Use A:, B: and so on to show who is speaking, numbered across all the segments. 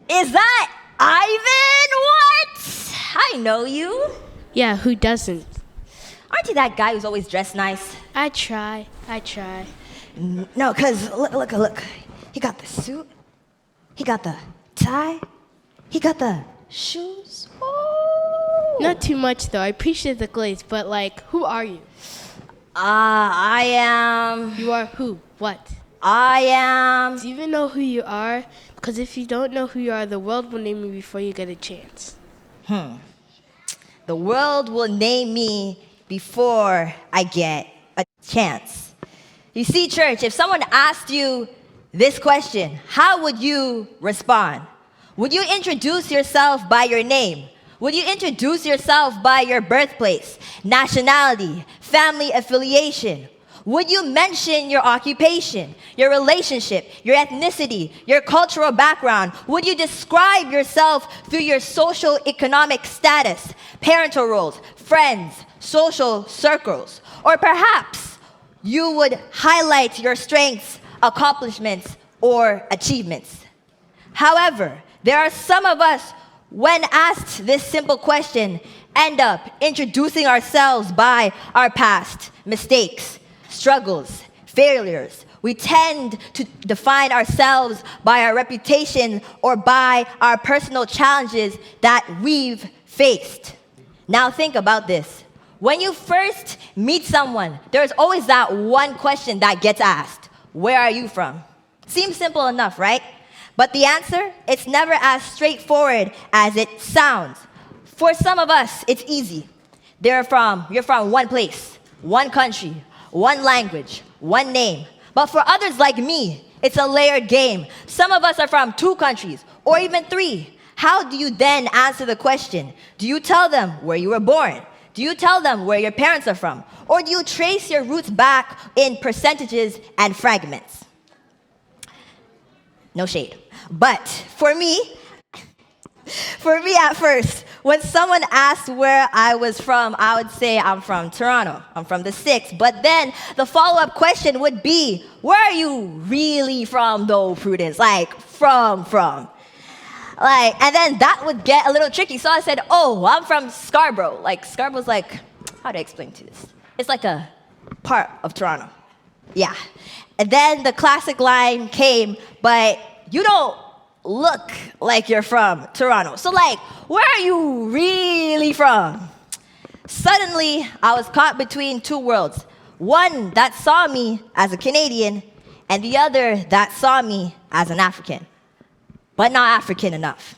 A: Is that Ivan? What? I know you.
B: Yeah, who doesn't?
A: Aren't you that guy who's always dressed nice?
B: I try.
A: No, because look. He got the suit. He got the tie. He got the shoes. Oh.
B: Not too much though. I appreciate the glaze, but who are you?
A: I am.
B: You are who? What?
A: I am.
B: Do you even know who you are? Because if you don't know who you are, the world will name you before you get a chance.
A: The world will name me before I get a chance. You see, church, if someone asked you this question, how would you respond? Would you introduce yourself by your name? Would you introduce yourself by your birthplace, nationality, family affiliation? Would you mention your occupation, your relationship, your ethnicity, your cultural background? Would you describe yourself through your social economic status, parental roles, friends, social circles? Or perhaps you would highlight your strengths, accomplishments, or achievements. However, there are some of us, when asked this simple question, end up introducing ourselves by our past mistakes, struggles, failures. We tend to define ourselves by our reputation or by our personal challenges that we've faced. Now think about this. When you first meet someone, there's always that one question that gets asked. Where are you from? Seems simple enough, right? But the answer, it's never as straightforward as it sounds. For some of us, it's easy. You're from one place, one country, one language, one name. But for others like me, it's a layered game. Some of us are from 2 countries, or even 3. How do you then answer the question? Do you tell them where you were born? Do you tell them where your parents are from? Or do you trace your roots back in percentages and fragments? No shade. But for me at first, when someone asked where I was from, I would say I'm from Toronto. I'm from the 6th. But then the follow-up question would be, where are you really from though, Prudence? From. And then that would get a little tricky. So I said, I'm from Scarborough. Scarborough's how do I explain to this? It's like a part of Toronto. Yeah. And then the classic line came, but you don't look like you're from Toronto. So where are you really from? Suddenly, I was caught between 2 worlds. One that saw me as a Canadian, and the other that saw me as an African. But not African enough.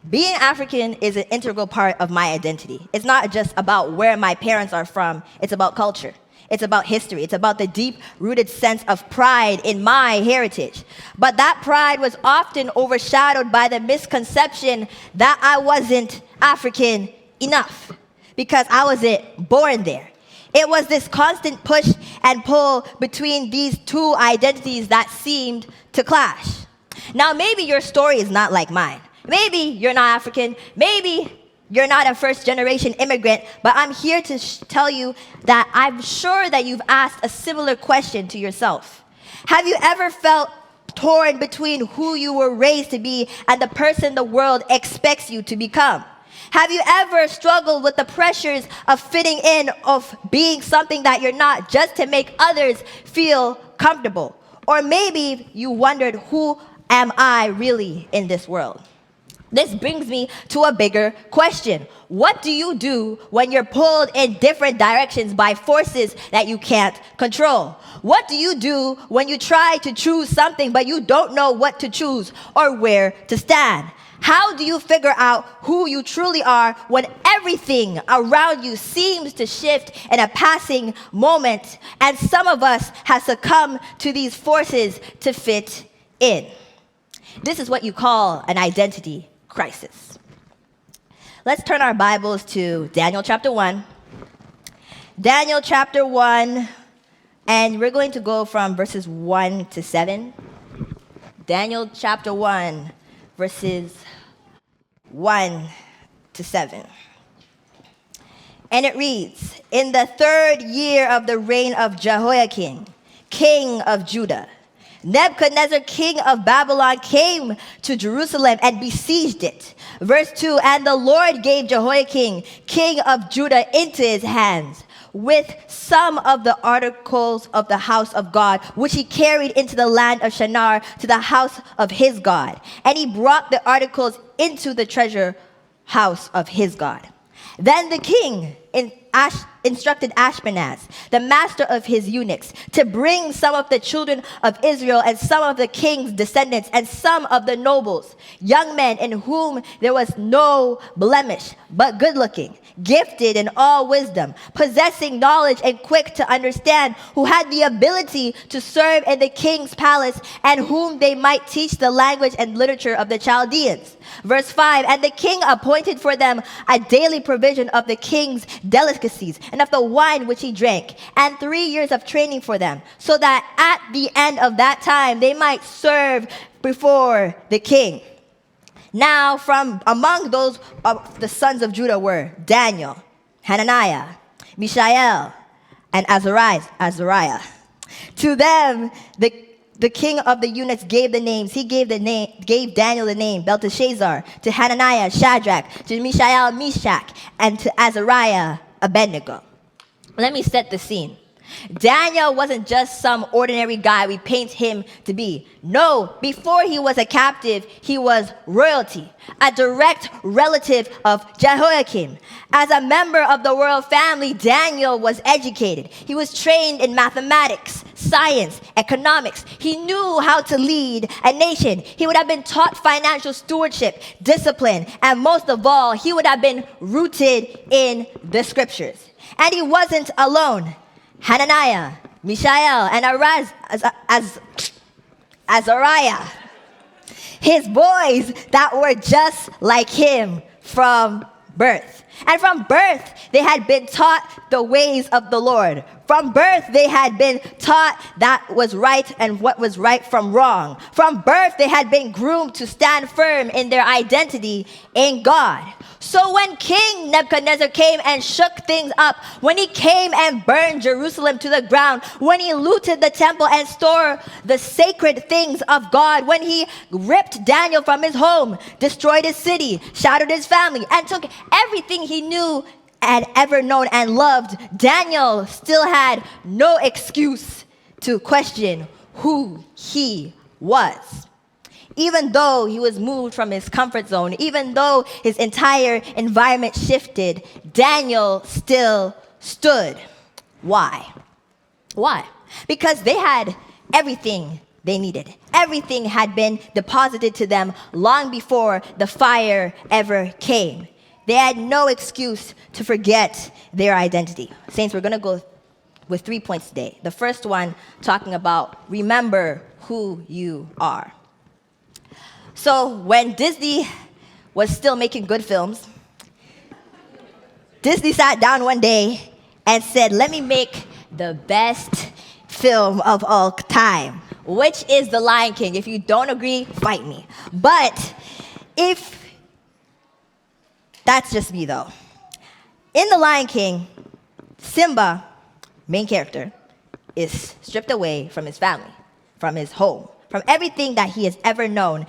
A: Being African is an integral part of my identity. It's not just about where my parents are from, it's about culture. It's about history. It's about the deep-rooted sense of pride in my heritage. But that pride was often overshadowed by the misconception that I wasn't African enough because I wasn't born there. It was this constant push and pull between these 2 identities that seemed to clash. Now, maybe your story is not like mine. Maybe you're not African. Maybe you're not a first-generation immigrant, but I'm here to tell you that I'm sure that you've asked a similar question to yourself. Have you ever felt torn between who you were raised to be and the person the world expects you to become? Have you ever struggled with the pressures of fitting in, of being something that you're not, just to make others feel comfortable? Or maybe you wondered, who am I really in this world? This brings me to a bigger question. What do you do when you're pulled in different directions by forces that you can't control? What do you do when you try to choose something but you don't know what to choose or where to stand? How do you figure out who you truly are when everything around you seems to shift in a passing moment, and some of us have succumbed to these forces to fit in? This is what you call an identity crisis. Let's turn our Bibles to Daniel chapter 1. Daniel chapter 1, and we're going to go from verses 1 to 7. Daniel chapter 1, verses 1 to 7. And it reads, "In the 3rd year of the reign of Jehoiakim, king of Judah, Nebuchadnezzar, king of Babylon, came to Jerusalem and besieged it. Verse 2, and the Lord gave Jehoiakim, king of Judah, into his hands, with some of the articles of the house of God, which he carried into the land of Shinar to the house of his God. And he brought the articles into the treasure house of his God. Then the king instructed Ashpenaz, the master of his eunuchs, to bring some of the children of Israel and some of the king's descendants and some of the nobles, young men in whom there was no blemish, but good looking, gifted in all wisdom, possessing knowledge and quick to understand, who had the ability to serve in the king's palace, and whom they might teach the language and literature of the Chaldeans. Verse 5, and the king appointed for them a daily provision of the king's delicacies and of the wine which he drank, and 3 years of training for them, so that at the end of that time they might serve before the king. Now from among those of the sons of Judah were Daniel, Hananiah, Mishael, and Azariah. To them the king of the eunuchs gave the names. He gave Daniel the name Belteshazzar, to Hananiah Shadrach, to Mishael Meshach, and to Azariah Abednego. Let me set the scene. Daniel wasn't just some ordinary guy we paint him to be. No, before he was a captive, he was royalty, a direct relative of Jehoiakim. As a member of the royal family, Daniel was educated. He was trained in mathematics, science, economics. He knew how to lead a nation. He would have been taught financial stewardship, discipline, and most of all, he would have been rooted in the scriptures. And he wasn't alone. Hananiah, Mishael, and Azariah, his boys that were just like him from birth. And from birth, they had been taught the ways of the Lord. From birth, they had been taught that was right and what was right from wrong. From birth, they had been groomed to stand firm in their identity in God. So when King Nebuchadnezzar came and shook things up, when he came and burned Jerusalem to the ground, when he looted the temple and stole the sacred things of God, when he ripped Daniel from his home, destroyed his city, shattered his family, and took everything he knew and ever known and loved, Daniel still had no excuse to question who he was. Even though he was moved from his comfort zone, even though his entire environment shifted, Daniel still stood. Why? Why? Because they had everything they needed. Everything had been deposited to them long before the fire ever came. They had no excuse to forget their identity. Saints, we're going to go with 3 points today. The first one talking about remember who you are. So when Disney was still making good films, Disney sat down one day and said, let me make the best film of all time, which is The Lion King. If you don't agree, fight me. But that's just me though. In The Lion King, Simba, main character, is stripped away from his family, from his home, from everything that he has ever known,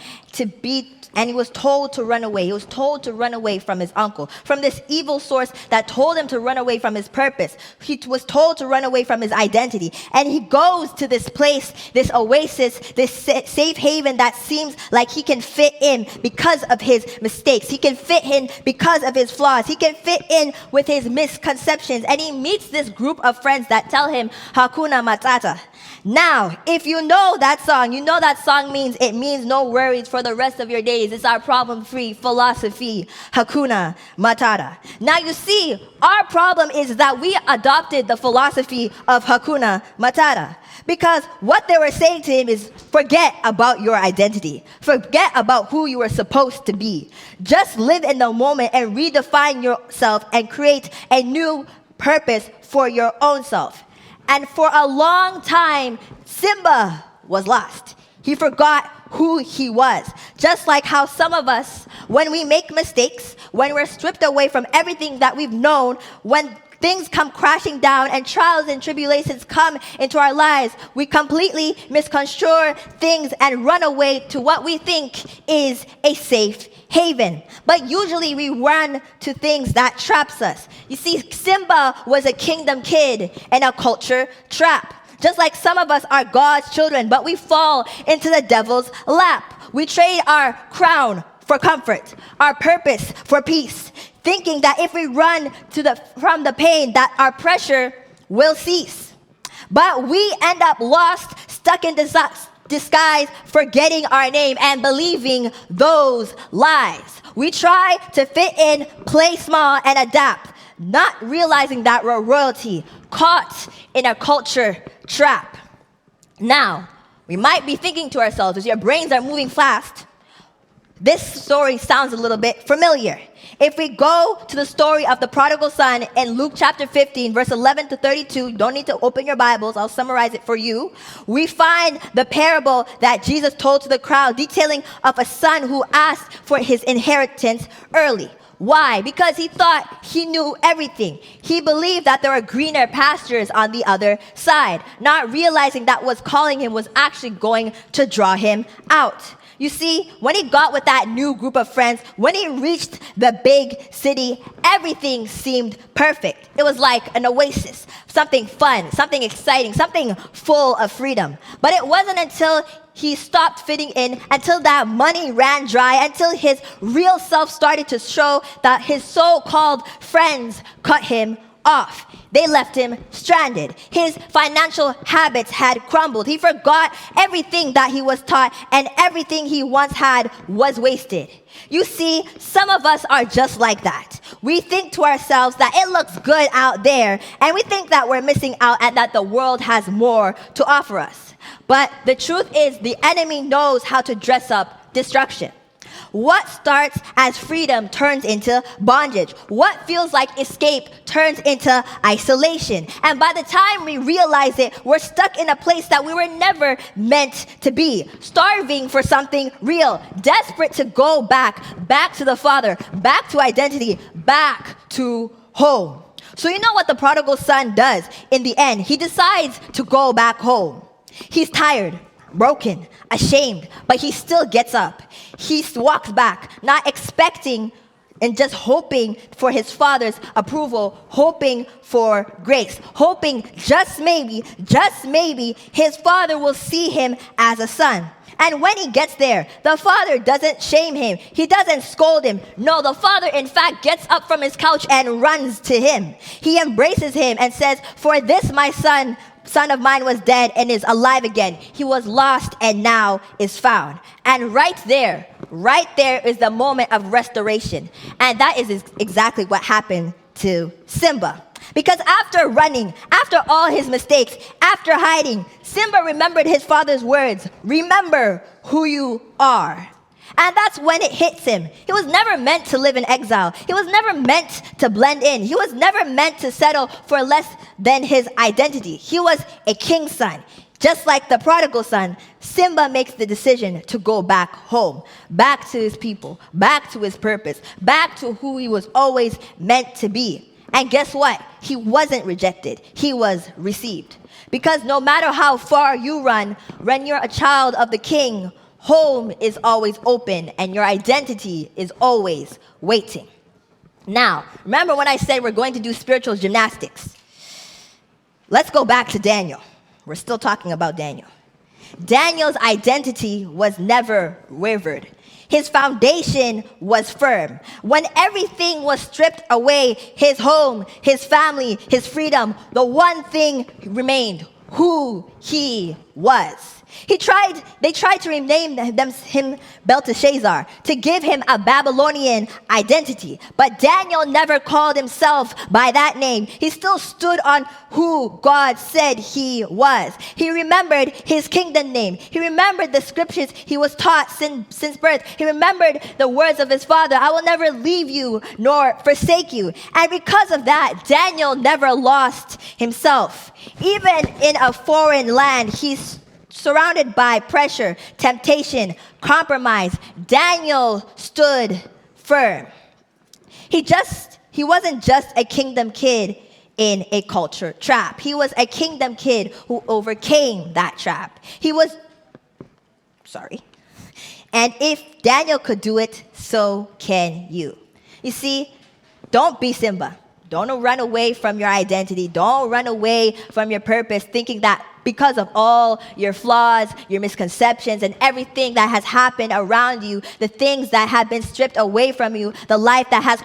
A: and he was told to run away. He was told to run away from his uncle, from this evil source that told him to run away from his purpose. He was told to run away from his identity. And he goes to this place, this oasis, this safe haven that seems like he can fit in because of his mistakes. He can fit in because of his flaws. He can fit in with his misconceptions. And he meets this group of friends that tell him, Hakuna Matata. Now, if you know that song, you know that song means no worries for the rest of your days. It's our problem-free philosophy, Hakuna Matata. Now you see, our problem is that we adopted the philosophy of Hakuna Matata. Because what they were saying to him is, forget about your identity. Forget about who you were supposed to be. Just live in the moment and redefine yourself and create a new purpose for your own self. And for a long time, Simba was lost. He forgot who he was. Just like how some of us, when we make mistakes, when we're stripped away from everything that we've known, when things come crashing down and trials and tribulations come into our lives, we completely misconstrue things and run away to what we think is a safe haven. But usually we run to things that traps us. You see, Simba was a kingdom kid in a culture trap. Just like some of us are God's children, but we fall into the devil's lap. We trade our crown for comfort, our purpose for peace, thinking that if we run from the pain, that our pressure will cease. But we end up lost, stuck in disguise, forgetting our name and believing those lies. We try to fit in, play small, and adapt, not realizing that we're royalty, caught in a culture trap. Now, we might be thinking to ourselves, as your brains are moving fast, this story sounds a little bit familiar. If we go to the story of the prodigal son in Luke chapter 15, verse 11 to 32, you don't need to open your Bibles, I'll summarize it for you. We find the parable that Jesus told to the crowd, detailing of a son who asked for his inheritance early. Why? Because he thought he knew everything. He believed that there were greener pastures on the other side, not realizing that what's calling him was actually going to draw him out. You see, when he got with that new group of friends, when he reached the big city, everything seemed perfect. It was like an oasis, something fun, something exciting, something full of freedom. But it wasn't until he stopped fitting in, until that money ran dry, until his real self started to show, that his so-called friends cut him off. They left him stranded. His financial habits had crumbled. He forgot everything that he was taught, and everything he once had was wasted. You see, some of us are just like that. We think to ourselves that it looks good out there, and we think that we're missing out and that the world has more to offer us. But the truth is, the enemy knows how to dress up destruction. What starts as freedom turns into bondage. What feels like escape turns into isolation. And by the time we realize it, we're stuck in a place that we were never meant to be. Starving for something real. Desperate to go back to the Father, back to identity, back to home. So you know what the prodigal son does in the end? He decides to go back home. He's tired, broken, ashamed, but he still gets up. He walks back, not expecting and just hoping for his father's approval, hoping for grace, hoping just maybe, his father will see him as a son. And when he gets there, the father doesn't shame him. He doesn't scold him. No, the father, in fact, gets up from his couch and runs to him. He embraces him and says, "For this my son of mine was dead and is alive again. He was lost and now is found." And right there is the moment of restoration. And that is exactly what happened to Simba. Because after running, after all his mistakes, after hiding, Simba remembered his father's words, "Remember who you are." And that's when it hits him. He was never meant to live in exile. He was never meant to blend in. He was never meant to settle for less than his identity. He was a king's son. Just like the prodigal son, Simba makes the decision to go back home, back to his people, back to his purpose, back to who he was always meant to be. And guess what? He wasn't rejected. He was received. Because no matter how far you run, when you're a child of the king, home is always open and your identity is always waiting. Now, remember when I said we're going to do spiritual gymnastics? Let's go back to Daniel. We're still talking about Daniel. Daniel's identity was never wavered. His foundation was firm. When everything was stripped away, his home, his family, his freedom, the one thing remained: who he was. They tried to rename him Belteshazzar, to give him a Babylonian identity. But Daniel never called himself by that name. He still stood on who God said he was. He remembered his kingdom name. He remembered the scriptures he was taught since birth. He remembered the words of his father, "I will never leave you nor forsake you." And because of that, Daniel never lost himself. Even in a foreign land, he's surrounded by pressure, temptation, compromise. Daniel stood firm. He wasn't just a kingdom kid in a culture trap. He was a kingdom kid who overcame that trap. And if Daniel could do it, so can you. You see, don't be Simba. Don't run away from your identity. Don't run away from your purpose, thinking that because of all your flaws, your misconceptions, and everything that has happened around you, the things that have been stripped away from you, the life that has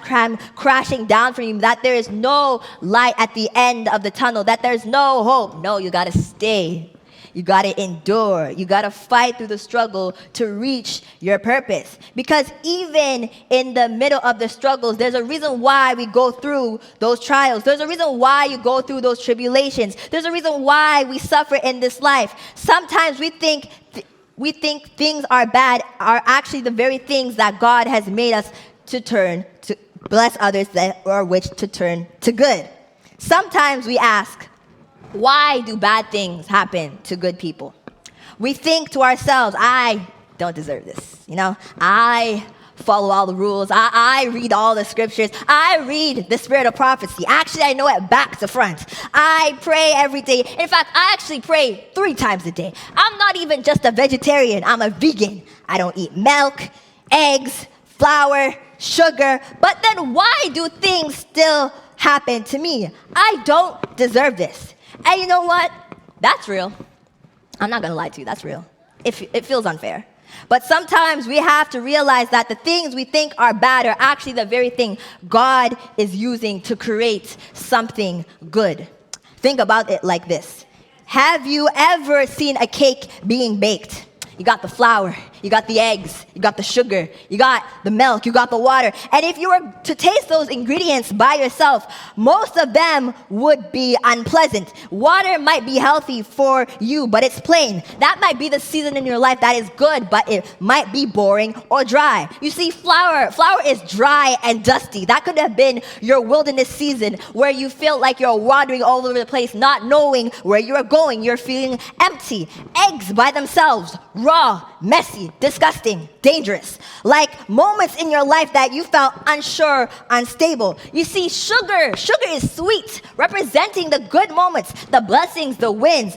A: crashing down from you, that there is no light at the end of the tunnel, that there's no hope. No, you gotta stay. You gotta endure. You gotta fight through the struggle to reach your purpose. Because even in the middle of the struggles, there's a reason why we go through those trials. There's a reason why you go through those tribulations. There's a reason why we suffer in this life. Sometimes we think things are bad are actually the very things that God has made us to turn to bless others, or which to turn to good. Sometimes we ask, why do bad things happen to good people? We think to ourselves, I don't deserve this. I follow all the rules. I read all the scriptures. I read the spirit of prophecy. Actually, I know it back to front. I pray every day. In fact, I actually pray 3 times a day. I'm not even just a vegetarian. I'm a vegan. I don't eat milk, eggs, flour, sugar. But then why do things still happen to me? I don't deserve this. And you know what? That's real. I'm not going to lie to you. That's real. It feels unfair. But sometimes we have to realize that the things we think are bad are actually the very thing God is using to create something good. Think about it like this. Have you ever seen a cake being baked? You got the flour, you got the eggs, you got the sugar, you got the milk, you got the water. And if you were to taste those ingredients by yourself, most of them would be unpleasant. Water might be healthy for you, but it's plain. That might be the season in your life that is good, but it might be boring or dry. You see, flour is dry and dusty. That could have been your wilderness season where you feel like you're wandering all over the place, not knowing where you're going. You're feeling empty. Eggs by themselves, raw, messy, disgusting, dangerous. Like moments in your life that you felt unsure, unstable. You see, sugar is sweet, representing the good moments, the blessings, the wins.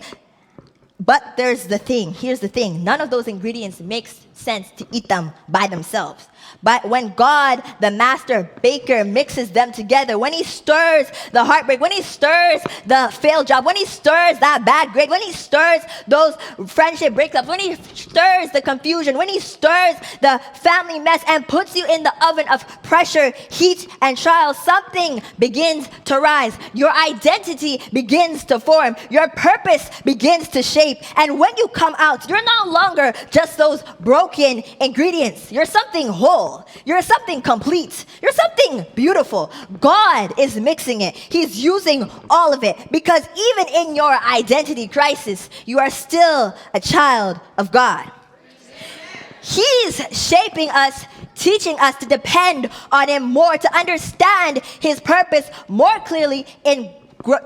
A: But here's the thing, none of those ingredients makes sense to eat them by themselves. But when God, the master baker, mixes them together, when he stirs the heartbreak, when he stirs the failed job, when he stirs that bad grade, when he stirs those friendship breakups, when he stirs the confusion, when he stirs the family mess and puts you in the oven of pressure, heat, and trial, something begins to rise. Your identity begins to form. Your purpose begins to shape. And when you come out, you're no longer just those broken ingredients. You're something whole. You're something complete. You're something beautiful. God is mixing it. He's using all of it, because even in your identity crisis, you are still a child of God. He's shaping us, teaching us to depend on him more, to understand his purpose more clearly,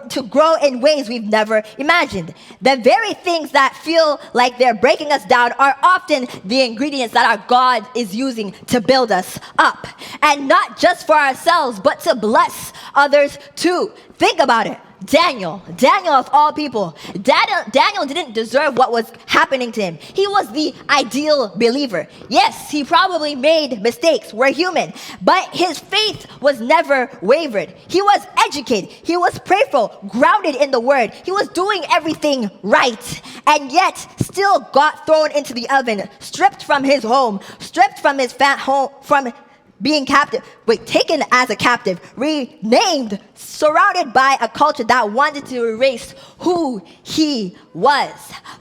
A: to grow in ways we've never imagined. The very things that feel like they're breaking us down are often the ingredients that our God is using to build us up. And not just for ourselves, but to bless others too. Think about it. Daniel of all people. Daniel didn't deserve what was happening to him. He was the ideal believer. Yes, he probably made mistakes. We're human. But his faith was never wavered. He was educated. He was prayerful, grounded in the word. He was doing everything right. And yet, still got thrown into the oven, stripped from his home, stripped from his home, from being taken as a captive, renamed, surrounded by a culture that wanted to erase who he was.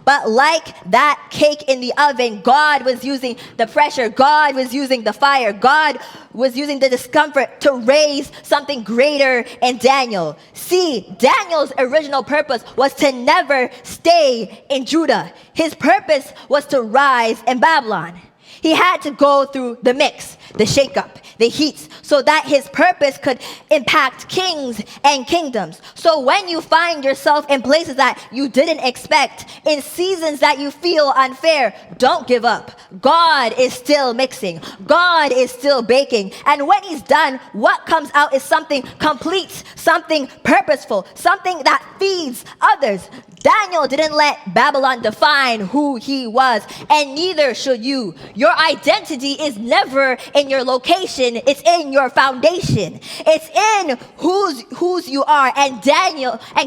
A: But like that cake in the oven, God was using the pressure, God was using the fire, God was using the discomfort to raise something greater in Daniel. See, Daniel's original purpose was to never stay in Judah. His purpose was to rise in Babylon. He had to go through the mix, the shakeup, the heat so that his purpose could impact kings and kingdoms. So when you find yourself in places that you didn't expect, in seasons that you feel unfair, don't give up. God is still mixing. God is still baking. And when he's done, what comes out is something complete, something purposeful, something that feeds others. Daniel didn't let Babylon define who he was, and neither should you. Your identity is never in your location, it's in your foundation. It's in whose you are. And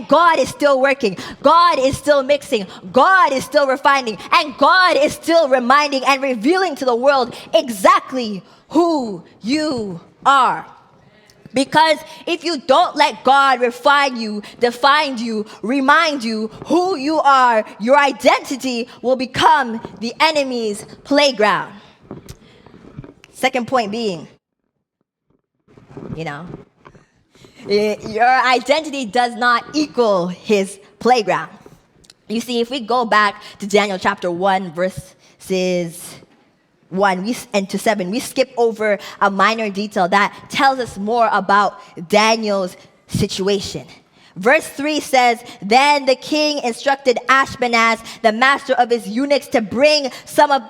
A: God is still working. God is still mixing. God is still refining. And God is still reminding and revealing to the world exactly who you are. Because if you don't let God refine you, define you, remind you who you are, your identity will become the enemy's playground. Second point being, your identity does not equal his playground. You see, if we go back to Daniel chapter 1, verses 1 and to 7, we skip over a minor detail that tells us more about Daniel's situation. Verse 3 says, "Then the king instructed Ashpenaz, the master of his eunuchs, to bring some of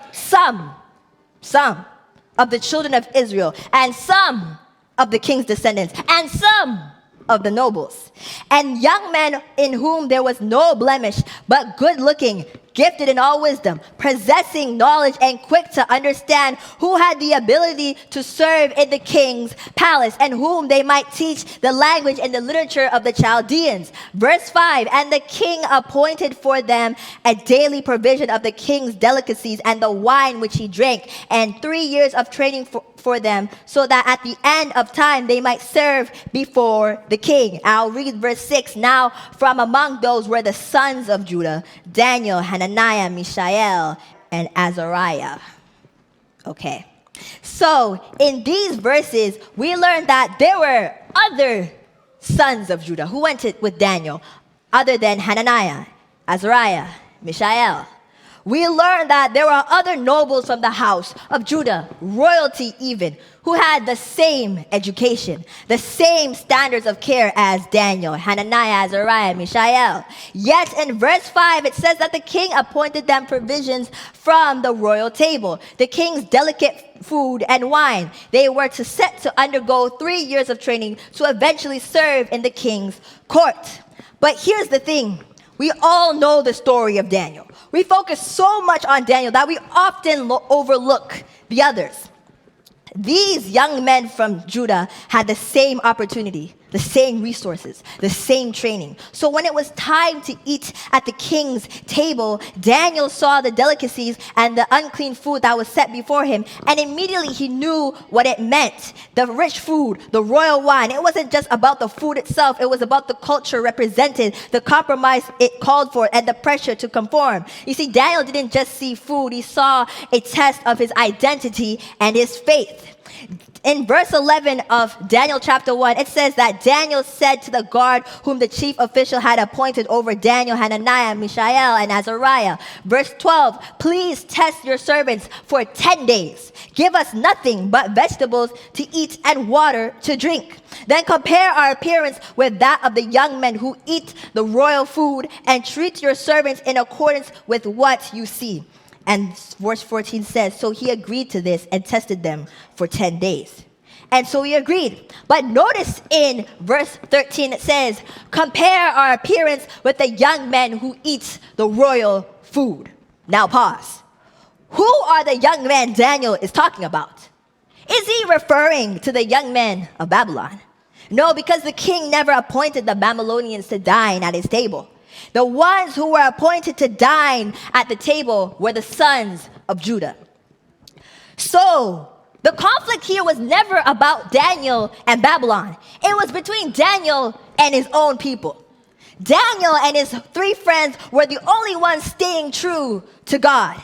A: the children of Israel, and some of the king's descendants, and some of the nobles, and young men in whom there was no blemish, but good looking, gifted in all wisdom, possessing knowledge and quick to understand, who had the ability to serve in the king's palace, and whom they might teach the language and the literature of the Chaldeans." Verse 5, "And the king appointed for them a daily provision of the king's delicacies and the wine which he drank, and 3 years of training for them, so that at the end of time they might serve before the king." I'll read verse 6. "Now from among those were the sons of Judah, Daniel, Hananiah, Mishael, and Azariah." Okay. So in these verses, we learned that there were other sons of Judah who went with Daniel, other than Hananiah, Azariah, Mishael. We learned that there were other nobles from the house of Judah, royalty even, who had the same education, the same standards of care as Daniel, Hananiah, Azariah, Mishael. Yet in verse 5, it says that the king appointed them provisions from the royal table, the king's delicate food and wine. They were set to undergo 3 years of training to eventually serve in the king's court. But here's the thing. We all know the story of Daniel. We focus so much on Daniel that we often overlook the others. These young men from Judah had the same opportunity, the same resources, the same training. So when it was time to eat at the king's table, Daniel saw the delicacies and the unclean food that was set before him, and immediately he knew what it meant. The rich food, the royal wine. It wasn't just about the food itself, it was about the culture represented, the compromise it called for, and the pressure to conform. You see, Daniel didn't just see food, he saw a test of his identity and his faith. In verse 11 of Daniel chapter 1, it says that Daniel said to the guard whom the chief official had appointed over Daniel, Hananiah, Mishael, and Azariah. Verse 12, "Please test your servants for 10 days. Give us nothing but vegetables to eat and water to drink. Then compare our appearance with that of the young men who eat the royal food, and treat your servants in accordance with what you see." And verse 14 says, "So he agreed to this and tested them for 10 days. And so he agreed. But notice in verse 13 it says, "Compare our appearance with the young men who eat the royal food." Now pause. Who are the young men Daniel is talking about? Is he referring to the young men of Babylon? No, because the king never appointed the Babylonians to dine at his table. The ones who were appointed to dine at the table were the sons of Judah. So, the conflict here was never about Daniel and Babylon. It was between Daniel and his own people. Daniel and his 3 friends were the only ones staying true to God.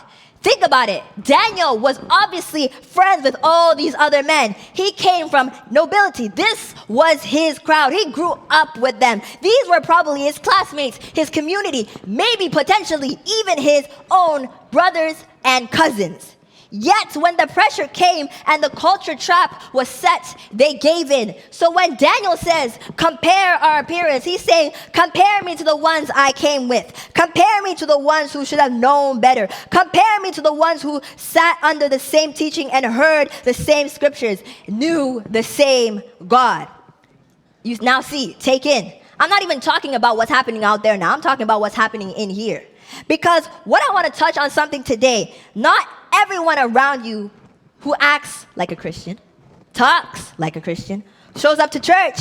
A: Think about it. Daniel was obviously friends with all these other men. He came from nobility. This was his crowd. He grew up with them. These were probably his classmates, his community, maybe potentially even his own brothers and cousins. Yet when the pressure came and the culture trap was set, they gave in. So when Daniel says, compare our appearance, he's saying, compare me to the ones I came with. Compare me to the ones who should have known better. Compare me to the ones who sat under the same teaching and heard the same scriptures, knew the same God. You now see, take in. I'm not even talking about what's happening out there now. I'm talking about what's happening in here. Because what I want to touch on something today, not everyone around you who acts like a Christian, talks like a Christian, shows up to church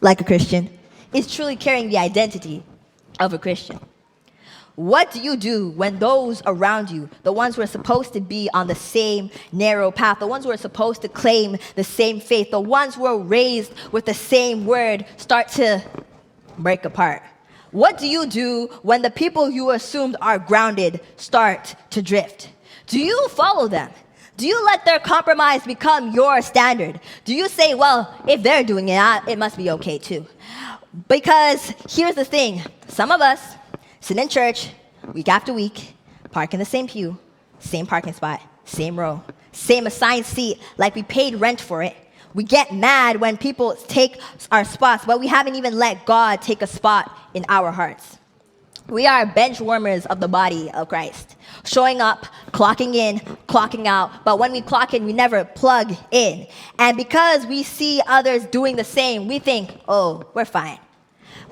A: like a Christian, is truly carrying the identity of a Christian. What do you do when those around you, the ones who are supposed to be on the same narrow path, the ones who are supposed to claim the same faith, the ones who are raised with the same word, start to break apart? What do you do when the people you assumed are grounded start to drift? Do you follow them? Do you let their compromise become your standard? Do you say, well, if they're doing it, it must be okay too? Because here's the thing. Some of us sit in church week after week, park in the same pew, same parking spot, same row, same assigned seat, like we paid rent for it. We get mad when people take our spots, but we haven't even let God take a spot in our hearts. We are bench warmers of the body of Christ, showing up, clocking in, clocking out, but when we clock in, we never plug in. And because we see others doing the same, we think, oh, we're fine.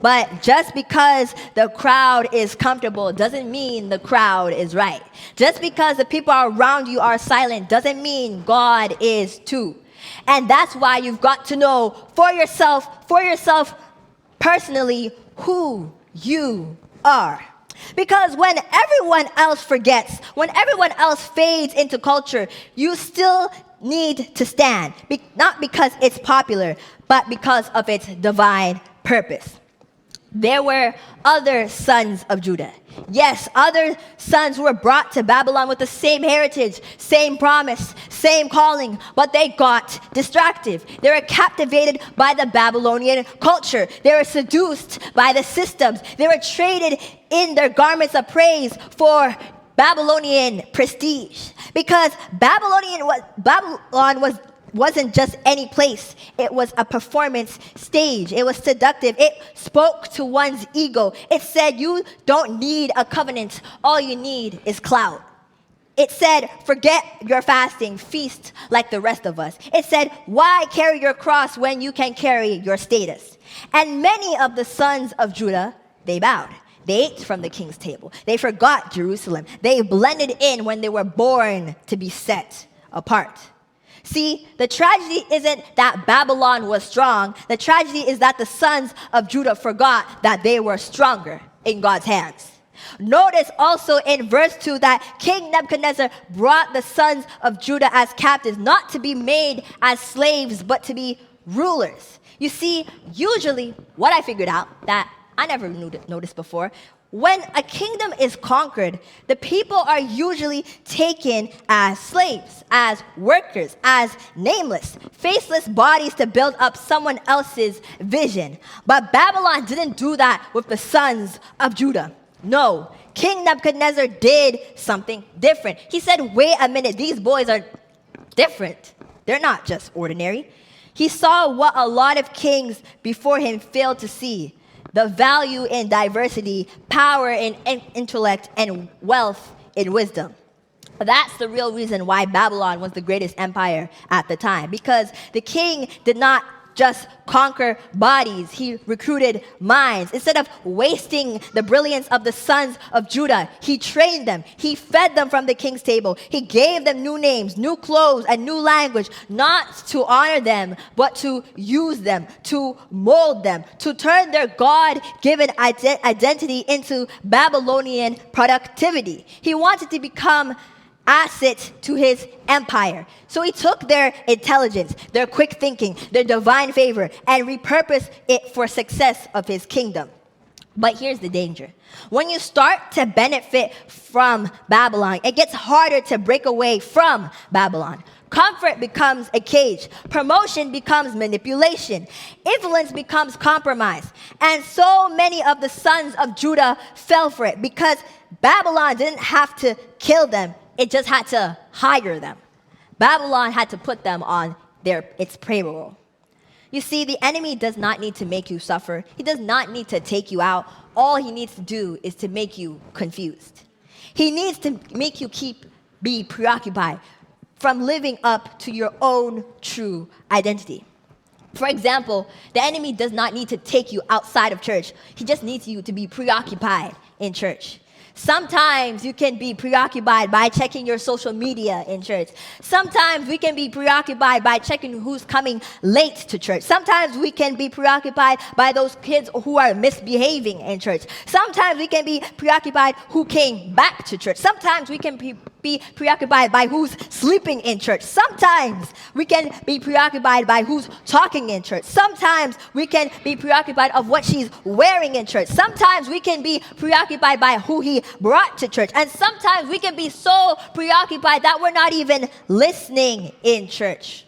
A: But just because the crowd is comfortable doesn't mean the crowd is right. Just because the people around you are silent doesn't mean God is too. And that's why you've got to know for yourself personally who you are. Because when everyone else forgets, when everyone else fades into culture, you still need to stand. Not because it's popular, but because of its divine purpose. There were other sons of Judah. Yes, other sons who were brought to Babylon with the same heritage, same promise, same calling, but they got distracted. They were captivated by the Babylonian culture. They were seduced by the systems. They were traded in their garments of praise for Babylonian prestige. Because Babylon wasn't just any place. It was a performance stage. It was seductive. It spoke to one's ego. It said, you don't need a covenant. All you need is clout. It said, forget your fasting, feast like the rest of us. It said, why carry your cross when you can carry your status? And many of the sons of Judah, they bowed. They ate from the king's table. They forgot Jerusalem. They blended in when they were born to be set apart. See, the tragedy isn't that Babylon was strong. The tragedy is that the sons of Judah forgot that they were stronger in God's hands. Notice also in verse 2 that King Nebuchadnezzar brought the sons of Judah as captives, not to be made as slaves, but to be rulers. You see, usually what I figured out that I never noticed before, when a kingdom is conquered, the people are usually taken as slaves, as workers, as nameless, faceless bodies to build up someone else's vision. But Babylon didn't do that with the sons of Judah. No, King Nebuchadnezzar did something different. He said, wait a minute, these boys are different. They're not just ordinary. He saw what a lot of kings before him failed to see. The value in diversity, power in intellect, and wealth in wisdom. That's the real reason why Babylon was the greatest empire at the time. Because the king did not just conquer bodies, he recruited minds. Instead of wasting the brilliance of the sons of Judah, he trained them. He fed them from the king's table. He gave them new names, new clothes, and new language, not to honor them, but to use them, to mold them, to turn their God-given identity into Babylonian productivity. He wanted to become asset to his empire. So he took their intelligence, their quick thinking, their divine favor, and repurposed it for success of his kingdom. But here's the danger. When you start to benefit from Babylon, it gets harder to break away from Babylon. Comfort becomes a cage. Promotion becomes manipulation. Influence becomes compromise. And so many of the sons of Judah fell for it because Babylon didn't have to kill them. It just had to hire them. Babylon had to put them on its payroll. You see, the enemy does not need to make you suffer. He does not need to take you out. All he needs to do is to make you confused. He needs to make you be preoccupied from living up to your own true identity. For example, the enemy does not need to take you outside of church. He just needs you to be preoccupied in church. Sometimes you can be preoccupied by checking your social media in church. Sometimes we can be preoccupied by checking who's coming late to church. Sometimes we can be preoccupied by those kids who are misbehaving in church. Sometimes we can be preoccupied who came back to church. Sometimes we can be preoccupied by who's sleeping in church. Sometimes we can be preoccupied by who's talking in church. Sometimes we can be preoccupied of what she's wearing in church. Sometimes we can be preoccupied by who he brought to church. And sometimes we can be so preoccupied that we're not even listening in church.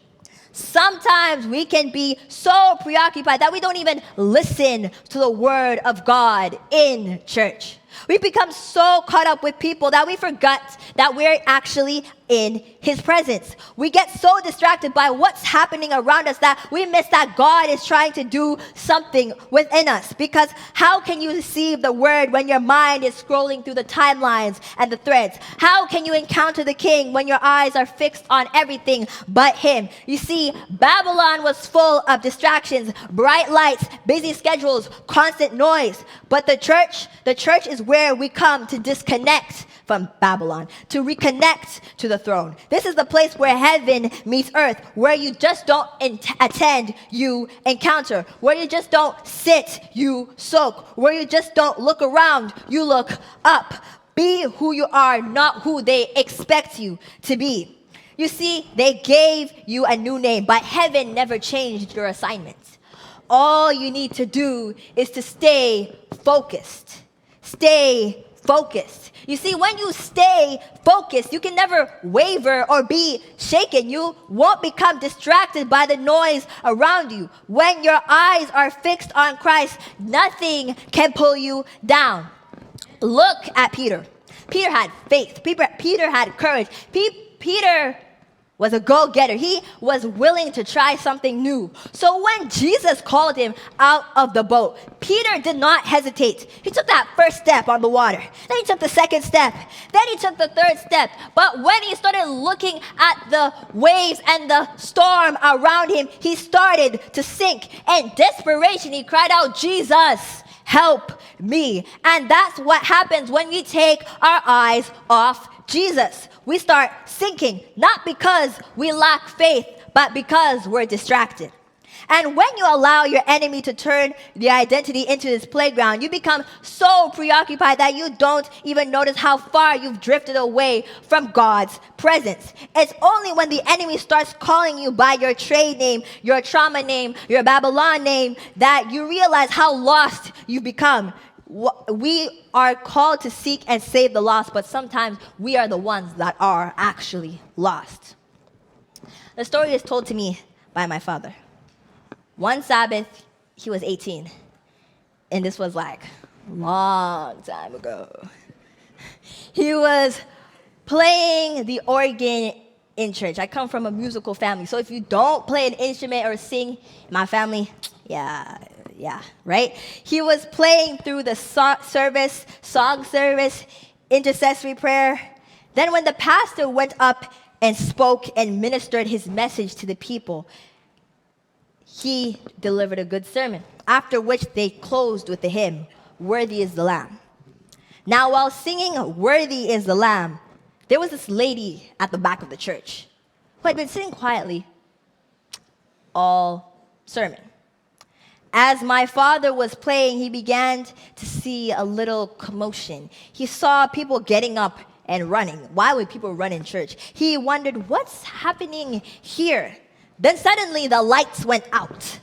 A: Sometimes we can be so preoccupied that we don't even listen to the word of God in church. We become so caught up with people that we forgot that we're actually in his presence. We get so distracted by what's happening around us that we miss that God is trying to do something within us. Because how can you receive the word when your mind is scrolling through the timelines and the threads? How can you encounter the king when your eyes are fixed on everything but him? You see, Babylon was full of distractions, bright lights, busy schedules, constant noise. But the church is where we come to disconnect from Babylon, to reconnect to the throne. This is the place where heaven meets earth, where you just don't attend, you encounter, where you just don't sit, you soak, where you just don't look around, you look up. Be who you are, not who they expect you to be. You see, they gave you a new name, but heaven never changed your assignment. All you need to do is to stay focused. Stay focused. You see, when you stay focused, you can never waver or be shaken. You won't become distracted by the noise around you. When your eyes are fixed on Christ, nothing can pull you down. Look at Peter. Peter had faith. Peter had courage. Peter was a go-getter. He was willing to try something new. So when Jesus called him out of the boat, Peter did not hesitate. He took that first step on the water. Then he took the second step. Then he took the third step. But when he started looking at the waves and the storm around him, he started to sink. In desperation, he cried out, "Jesus, help me." And that's what happens when we take our eyes off Jesus. We start sinking, not because we lack faith, but because we're distracted. And when you allow your enemy to turn the identity into this playground, you become so preoccupied that you don't even notice how far you've drifted away from God's presence. It's only when the enemy starts calling you by your trade name, your trauma name, your Babylon name, that you realize how lost you've become. We are called to seek and save the lost, but sometimes we are the ones that are actually lost. The story is told to me by my father. One Sabbath, he was 18, and this was like a long time ago. He was playing the organ in church. I come from a musical family, so if you don't play an instrument or sing in my family, yeah, right? He was playing through the song service, intercessory prayer. Then when the pastor went up and spoke and ministered his message to the people, he delivered a good sermon, after which they closed with the hymn, "Worthy is the Lamb." Now, while singing "Worthy is the Lamb," there was this lady at the back of the church who had been sitting quietly all sermon. As my father was playing, he began to see a little commotion. He saw people getting up and running. Why would people run in church? He wondered, what's happening here? Then suddenly the lights went out.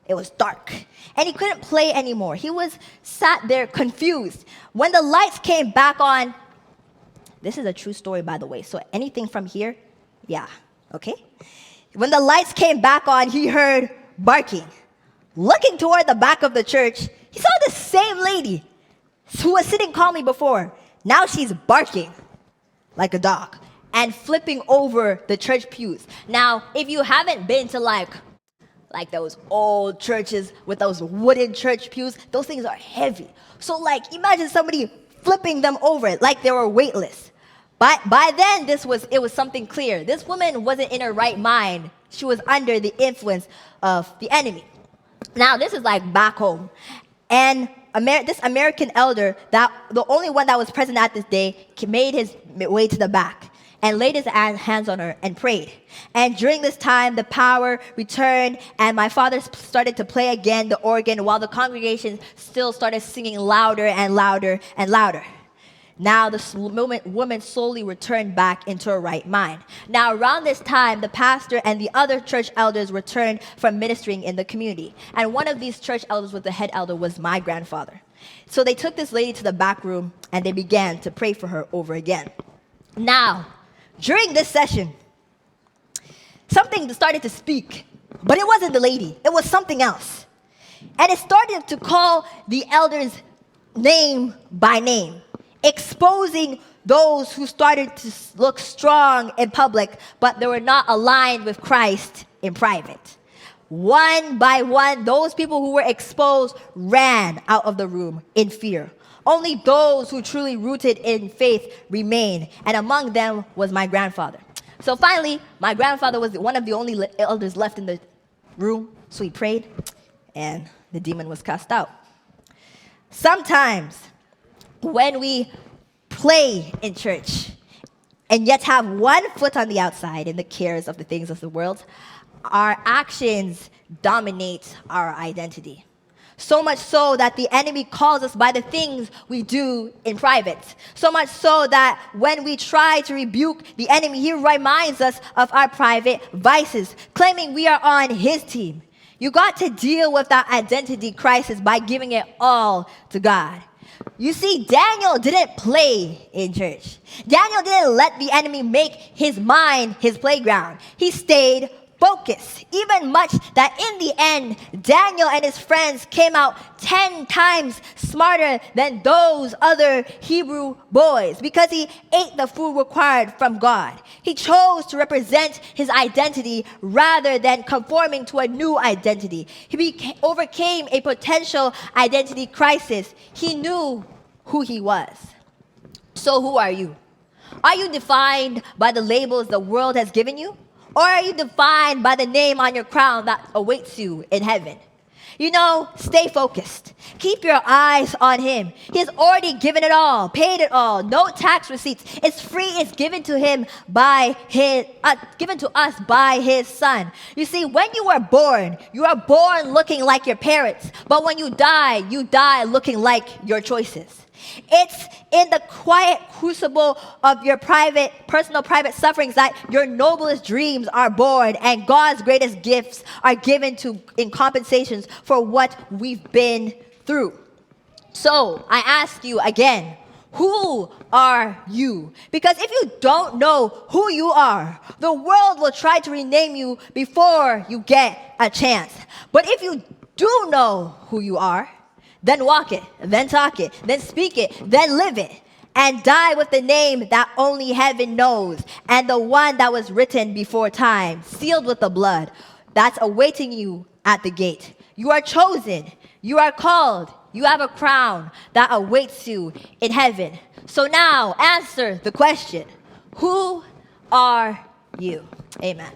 A: It was dark, and he couldn't play anymore. He was sat there confused. When the lights came back on, this is a true story, by the way, so anything from here, yeah, okay? When the lights came back on, he heard barking. Looking toward the back of the church, he saw the same lady who was sitting calmly before. Now she's barking like a dog. and flipping over the church pews. Now, if you haven't been to like those old churches with those wooden church pews, those things are heavy. So like imagine somebody flipping them over like they were weightless. But by then it was something clear. This woman wasn't in her right mind. She was under the influence of the enemy. Now this is like back home. And this American elder, that the only one that was present at this day, made his way to the back and laid his hands on her and prayed. And during this time, the power returned, and my father started to play again the organ while the congregation still started singing louder and louder and louder. Now the woman slowly returned back into her right mind. Now around this time, the pastor and the other church elders returned from ministering in the community. And one of these church elders, the head elder, was my grandfather. So they took this lady to the back room and they began to pray for her over again. Now, during this session, something started to speak, but it wasn't the lady, it was something else. And it started to call the elders name by name, exposing those who started to look strong in public, but they were not aligned with Christ in private. One by one, those people who were exposed ran out of the room in fear. Only those who truly rooted in faith remained, and among them was my grandfather. So finally, my grandfather was one of the only elders left in the room, so he prayed, and the demon was cast out. Sometimes, when we play in church and yet have one foot on the outside in the cares of the things of the world, our actions dominate our identity. So much so that the enemy calls us by the things we do in private. So much so that when we try to rebuke the enemy, he reminds us of our private vices, claiming we are on his team. You got to deal with that identity crisis by giving it all to God. You see, Daniel didn't play in church. Daniel didn't let the enemy make his mind his playground. He stayed focused, even much that in the end, Daniel and his friends came out 10 times smarter than those other Hebrew boys because he ate the food required from God. He chose to represent his identity rather than conforming to a new identity. He overcame a potential identity crisis. He knew who he was. So who are you? Are you defined by the labels the world has given you? Or are you defined by the name on your crown that awaits you in heaven? You know, stay focused. Keep your eyes on him. He's already given it all, paid it all. No tax receipts. It's free. It's given to him given to us by his son. You see, when you are born looking like your parents. But when you die looking like your choices. It's in the quiet crucible of your personal private sufferings that your noblest dreams are born and God's greatest gifts are given in compensations for what we've been through. So I ask you again, who are you? Because if you don't know who you are, the world will try to rename you before you get a chance. But if you do know who you are, then walk it, then talk it, then speak it, then live it, and die with the name that only heaven knows, and the one that was written before time, sealed with the blood, that's awaiting you at the gate. You are chosen, you are called, you have a crown that awaits you in heaven. So now, answer the question, who are you? Amen.